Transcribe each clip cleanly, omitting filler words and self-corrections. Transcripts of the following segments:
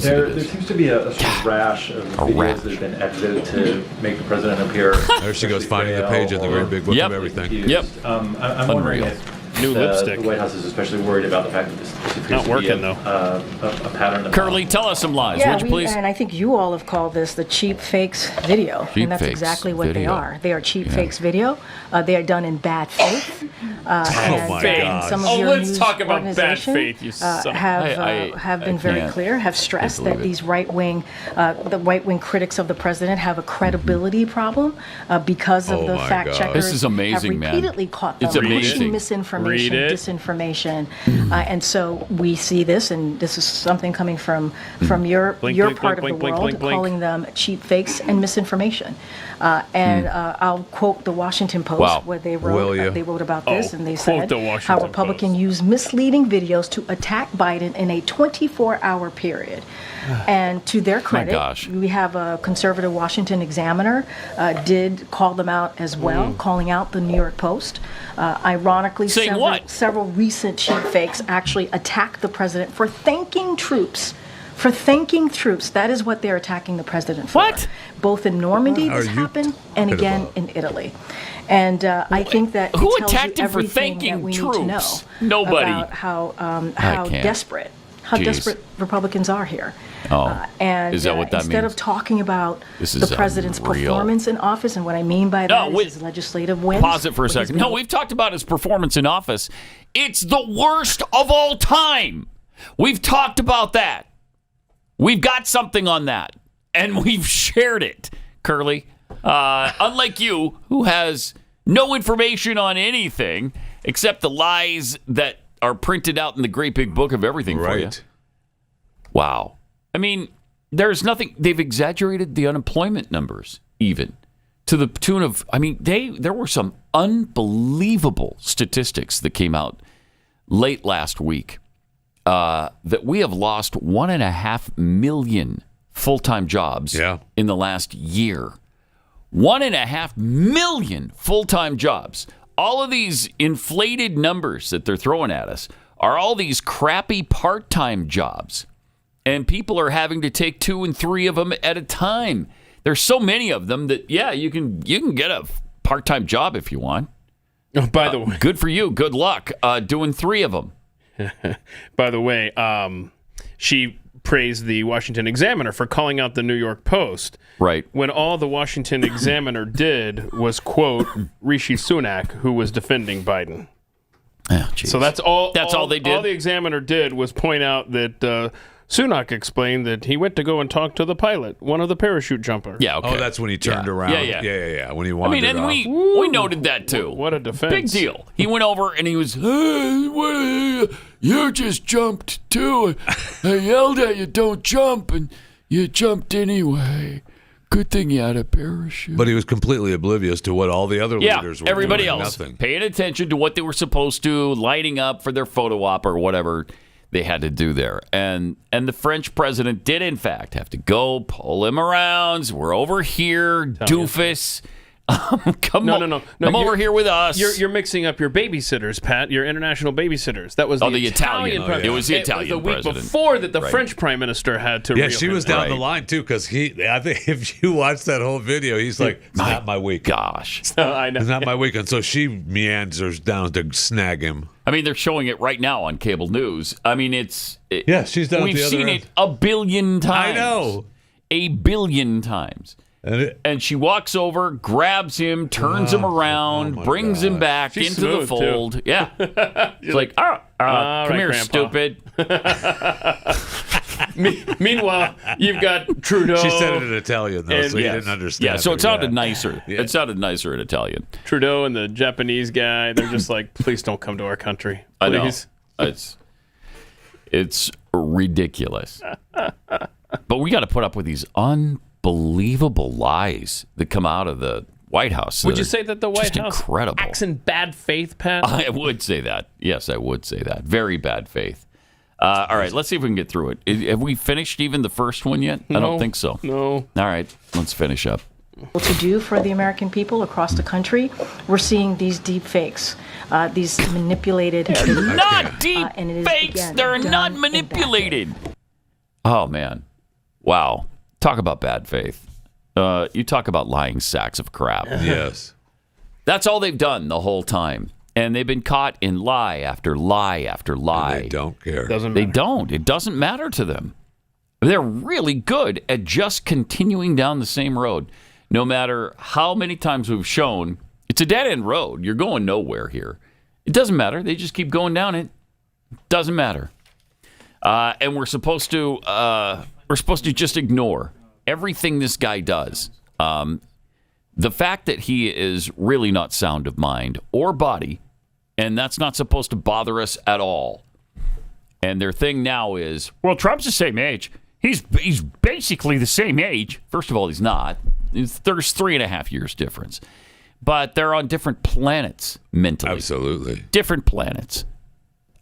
There seems to be a sort of rash of videos that have been edited to make the president appear. There she goes, finding the page in the great big book of everything. Yep. I'm wondering if new lipstick. The White House is especially worried about the fact that this appears not to working be though. A pattern. Curly, tell us some lies, would you please? And I think you all have called this the cheap fakes video, and that's exactly what they are. They are cheap fakes video. They are done in bad faith. Oh my God! Some of your let's news talk about bad organization, faith. You have been very clear, have stressed that these the right-wing critics of the president have a credibility problem because of the fact checkers. This is amazing, have repeatedly caught them it's amazing. pushing misinformation, disinformation, and so we see this, and this is something coming from your part of the world, calling them cheap fakes and misinformation. I'll quote the Washington Post where they wrote about this, and they said how Republicans use misleading videos to attack Biden in a 24-hour period. And to their credit, we have a conservative Washington Examiner did call them out as well, calling out the New York Post. Ironically, several recent cheap fakes actually attacked the president for thanking troops. For thanking troops. That is what they're attacking the president for. What? Both in Normandy this happened, and again in Italy. And I think that who tells attacked you him for everything thanking that we troops? need to know Nobody. About how desperate Republicans are here. And is that what that instead means? of talking about the president's performance in office, and what I mean by that is his legislative wins. Pause it for a second. No, we've talked about his performance in office. It's the worst of all time. We've talked about that. We've got something on that, and we've shared it, Curly. Unlike you, who has no information on anything except the lies that are printed out in the great big book of everything for you. Wow. I mean, there's nothing. They've exaggerated the unemployment numbers, even to the tune of, I mean, there were some unbelievable statistics that came out late last week. That we have lost 1.5 million full-time jobs in the last year. 1.5 million full-time jobs. All of these inflated numbers that they're throwing at us are all these crappy part-time jobs. And people are having to take 2 and 3 of them at a time. There's so many of them that, you can get a part-time job if you want. Oh, by the way. Good for you. Good luck doing 3 of them. By the way, she praised the Washington Examiner for calling out the New York Post. Right. When all the Washington Examiner did was quote Rishi Sunak, who was defending Biden. Oh, so that's all. That's all they did. All the Examiner did was point out that Sunak explained that he went to go and talk to the pilot, one of the parachute jumpers. Yeah. Okay. Oh, that's when he turned around. Yeah. When he wandered and we noted that too. What a defense! Big deal. He went over and he was, "Hey, you just jumped too. I yelled at you, don't jump, and you jumped anyway. Good thing you had a parachute." But he was completely oblivious to what all the other leaders were everybody doing. else Nothing. paying attention to what they were supposed to, lighting up for their photo op or whatever they had to do there. And the French president did, in fact, have to go pull him around. We're over here, doofus. Come over here with us. You're mixing up your babysitters, Pat. Your international babysitters. That was the Italian president. It was the Italian It was the week president. before that the French prime minister had to. Yeah, she was down the line too, because I think if you watch that whole video, he's like, "It's not my week." Gosh, I know. It's not my week, and so she meanders down to snag him. I mean, they're showing it right now on cable news. I mean, she's done. We've at the other seen end. It a billion times. I know, 1 billion times. And she walks over, grabs him, turns him around, brings him back into the fold. Too. Yeah. She's like, come here, Grandpa. Stupid. Meanwhile, you've got Trudeau. She said it in Italian, though, so you didn't understand. Yeah, so it sounded nicer. Yeah. It sounded nicer in Italian. Trudeau and the Japanese guy, they're just like, please don't come to our country. Please. I know. It's ridiculous. But we got to put up with these unbelievable lies that come out of the White House. Would you say that the White House acts in bad faith, Pat? I would say that. Yes, I would say that. Very bad faith. All right, let's see if we can get through it. Have we finished even the first one yet? No, I don't think so. No. All right, let's finish up. To do for the American people across the country, we're seeing these deep fakes, these manipulated. Not deep fakes. They're not manipulated. Oh, man. Wow. Talk about bad faith. You talk about lying sacks of crap. Yes. That's all they've done the whole time. And they've been caught in lie after lie after lie. And they don't care. They don't. It doesn't matter to them. They're really good at just continuing down the same road. No matter how many times we've shown, it's a dead-end road. You're going nowhere here. It doesn't matter. They just keep going down it. Doesn't matter. And we're supposed to just ignore everything this guy does. The fact that he is really not sound of mind or body, and that's not supposed to bother us at all. And their thing now is, well, Trump's the same age. He's basically the same age. First of all, he's not. There's 3.5 years difference. But they're on different planets mentally. Absolutely. Different planets.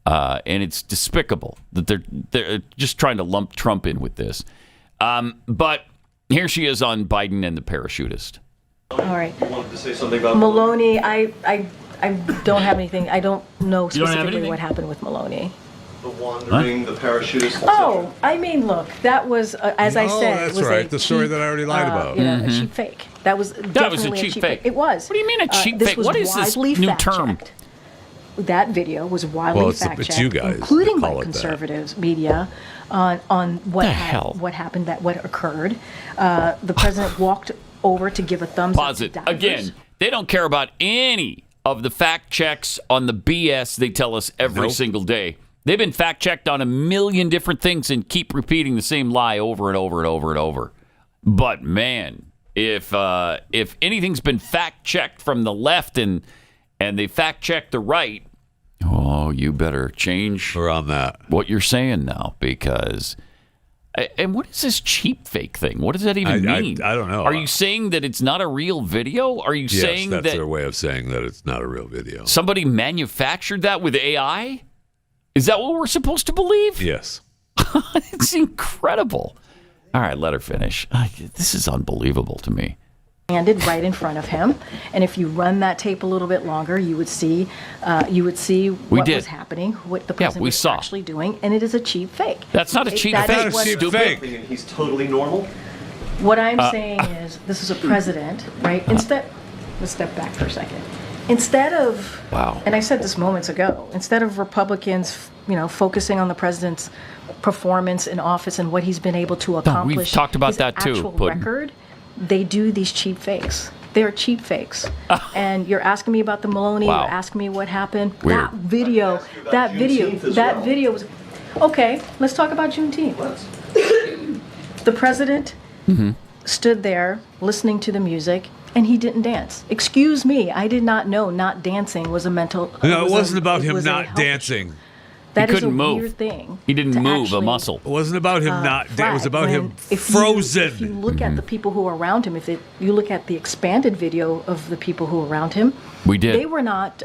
And it's despicable that they're just trying to lump Trump in with this. But here she is on Biden and the parachutist. All right. You wanted to say something about Maloney, I don't have anything. I don't know You don't have specifically anything? what happened with Maloney. the wandering, the parachutist. Oh, I mean, look, that was, as I said, that's was right. a The story cheap, that I already lied about. A cheap fake. That was definitely a cheap fake. It was. What do you mean a cheap this fake? was What is this widely new fact-checked. term? That video was widely it's fact-checked, you guys including that call by it that. conservatives media, on what hell? what happened, what occurred. The president walked over to give a thumbs Pause up it. to divers. Again, they don't care about any of the fact checks on the BS they tell us every Nope. single day. They've been fact checked on a million different things and keep repeating the same lie over and over and over and over. But man, if anything's been fact checked from the left and they fact check the right, oh, you better change We're on that. what you're saying now, because. And what is this cheap fake thing? What does that even mean? I don't know. Are you saying that it's not a real video? Are you Yes, saying that's that their way of saying that it's not a real video. somebody manufactured that with AI? Is that what we're supposed to believe? Yes. It's incredible. All right, let her finish. This is unbelievable to me. Landed right in front of him, and if you run that tape a little bit longer, you would see what did. was happening, what the Yeah, president we was saw. actually doing, and it is a cheap fake. That's not a cheap That fake. is what- Cheap Stupid. fake. He's totally normal. What I'm saying is, this is a president, right? Let's step back for a second. Instead of, Wow. and I said this moments ago, instead of Republicans, focusing on the president's performance in office and what he's been able to accomplish, talked about his that too, actual Putin. record, they do these cheap fakes. They're cheap fakes. And you're asking me about the Maloney, Wow. you're asking me what happened. Weird. That video Juneteenth as well. was, okay, let's talk about Juneteenth. The president stood there listening to the music, and he didn't dance. Excuse me, I did not know not dancing was a mental. No, it wasn't about him was a not health issue. dancing. That is a couldn't move. weird thing. He didn't to move a actually, muscle. It wasn't about him not. It was flag about him when if frozen. If you look at the people who are around him, you look at the expanded video of the people who were around him, We did. They were not.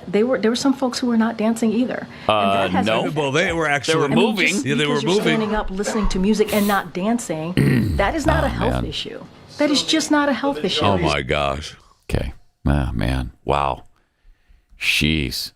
There were some folks who were not dancing either. And that has no. been- Well, they were actually were I mean, moving. just Yeah, they were because you're moving. standing up, listening to music, and not dancing. That is not a health man. issue. That is just not a health issue. Oh my gosh. Okay. Ah, man. Wow. Jeez.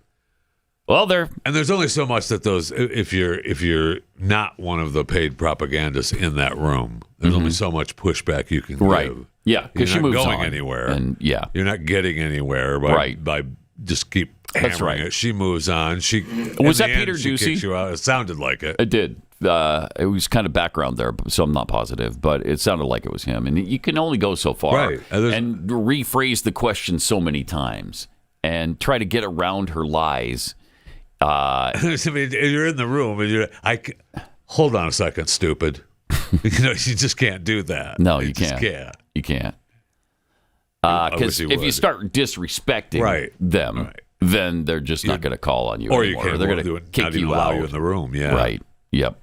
Well, they're And there's only so much that those if you're not one of the paid propagandists in that room, there's only so much pushback you can right. give. Yeah, You're because she not moves going on. anywhere. And yeah. You're not getting anywhere Right. by just keep That's hammering right. it. She moves on. She Was in that the Peter end, she Doocy? kicks you out. It sounded like it. It did. It was kind of background there, so I'm not positive, but it sounded like it was him. And you can only go so far Right. and rephrase the question so many times and try to get around her lies. I mean, you're in the room and hold on a second, stupid. You just can't do that. No, you just can't. You can't. I wish Because you if you would. start disrespecting Right. them, Right. then they're just not going to call on you Or you anymore. can't They're do going it, to not kick even you allow out. you in the room. Yeah. Right. Yep.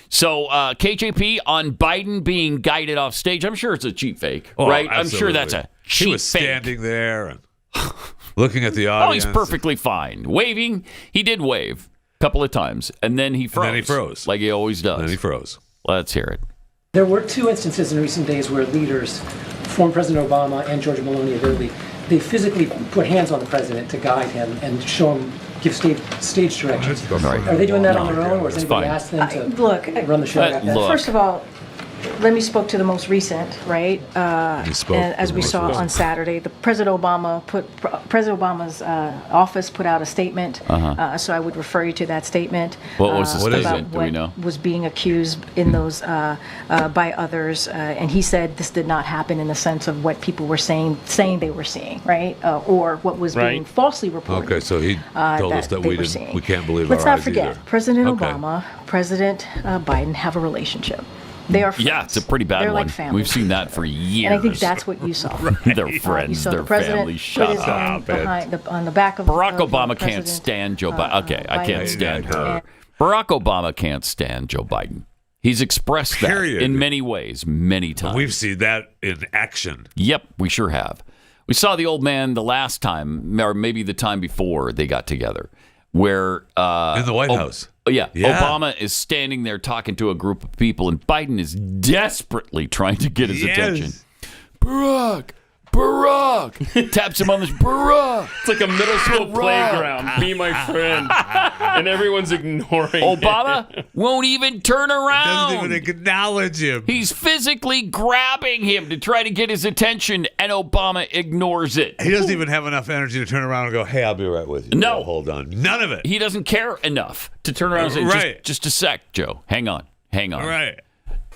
So KJP on Biden being guided off stage. I'm sure it's a cheap fake, Oh, right? I'm absolutely. sure that's a cheap He was fake. standing there and looking at the Oh, audience. he's perfectly fine. Waving. He did wave a couple of times, and then he froze. then he froze. Like he always does. And then he froze. Let's hear it. There were two instances in recent days where leaders, former President Obama and George Maloney of Italy, they physically put hands on the president to guide him and show him give stage directions. Right. Are they doing that on their own, or has It's anybody fine. asked them to Look, run the show? Look. first of all, let me spoke to the most recent, right? spoke And to as the we most saw recent. on Saturday, President Obama's office put out a statement. So I would refer you to that statement. What was the What is statement? About Do we what know? was being accused in those by others, and he said this did not happen in the sense of what people were saying they were seeing, right? Or what was being Right. falsely reported. Okay, so he told us that they we were didn't. seeing. We can't believe Let's our not eyes forget, either. President Okay. Obama, President Biden have a relationship. They are friends. Yeah, it's a pretty bad They're one. like family. We've seen that for years. And I think that's what you saw. They're You friends. saw They're the president family. put Shut his up. hand behind on the back of Barack of Obama can't President, stand Joe Biden. Okay, I can't Biden. stand her. And- Barack Obama can't stand Joe Biden. He's expressed that Period. in many ways, many times. We've seen that in action. Yep, we sure have. We saw the old man the last time, or maybe the time before they got together, where In the White House. Yeah, Yeah. Obama is standing there talking to a group of people, and Biden is desperately trying to get his Yes. attention. Barack, taps him on the Barack. It's like a middle school Right. playground. Be my friend. And everyone's ignoring Obama won't even turn around. Doesn't even acknowledge him. He's physically grabbing him to try to get his attention, and Obama ignores it. He doesn't even have enough energy to turn around and go, "Hey, I'll be right with you." No. hold on. None of it. He doesn't care enough to turn around and say, Right. just a sec, Joe. Hang on. Right.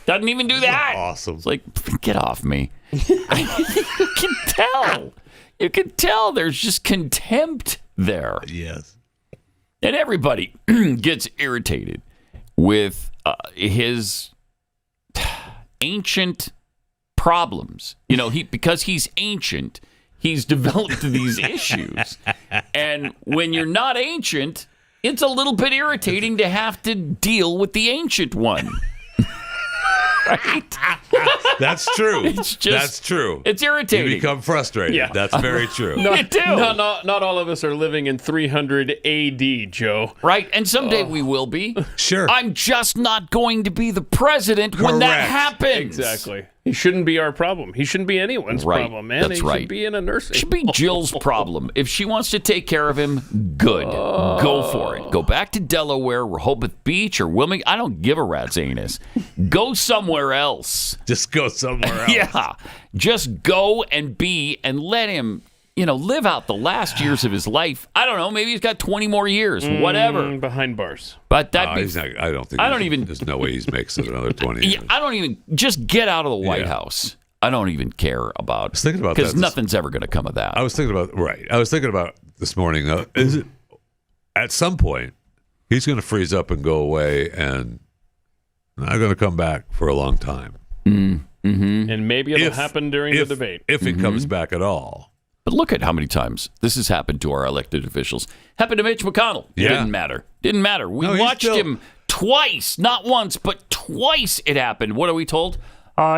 Doesn't even do that. Awesome. It's like, get off me. You can tell. You can tell there's just contempt there. Yes. And everybody gets irritated with his ancient problems. You know, because he's ancient, he's developed these issues. And when you're not ancient, it's a little bit irritating to have to deal with the ancient one. Right? That's true. It's just- That's true. It's irritating. You become frustrated. Yeah. That's very true. You do. Not all of us are living in 300 AD, Joe. Right? And someday we will be. Sure. I'm just not going to be the president when that Correct. happens. Exactly. He shouldn't be our problem. He shouldn't be anyone's Right. problem, man. That's he right. should be in a nursing. It should be Jill's problem. If she wants to take care of him, good. Go for it. Go back to Delaware, Rehoboth Beach, or Wilmington. I don't give a rat's anus. Go somewhere else. Just go somewhere else. Yeah. Just go and be and let him, live out the last years of his life. I don't know. Maybe he's got 20 more years. Whatever. Behind bars. But that'd be He's not, I don't think. I don't even- There's no way he makes it another 20 years. Yeah, I don't even just get out of the White Yeah. House. I don't even care about. was thinking about because that. nothing's ever going to come of that. I was thinking about this morning. Is it at some point he's going to freeze up and go away and not going to come back for a long time? And maybe it'll happen during the debate. If it comes back at all. But look at how many times this has happened to our elected officials. Happened to Mitch McConnell. It Yeah. didn't matter. Didn't matter. We No, he's watched still- him twice, not once, but twice. It happened. What are we told?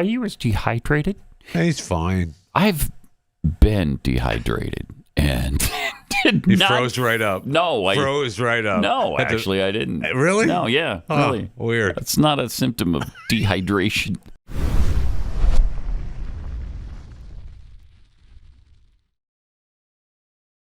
He was dehydrated. He's fine. I've been dehydrated and did He not. froze right up. No, I Froze right up. No, Had to- actually, I didn't. Really? No, yeah, Oh, really. weird. That's not a symptom of dehydration.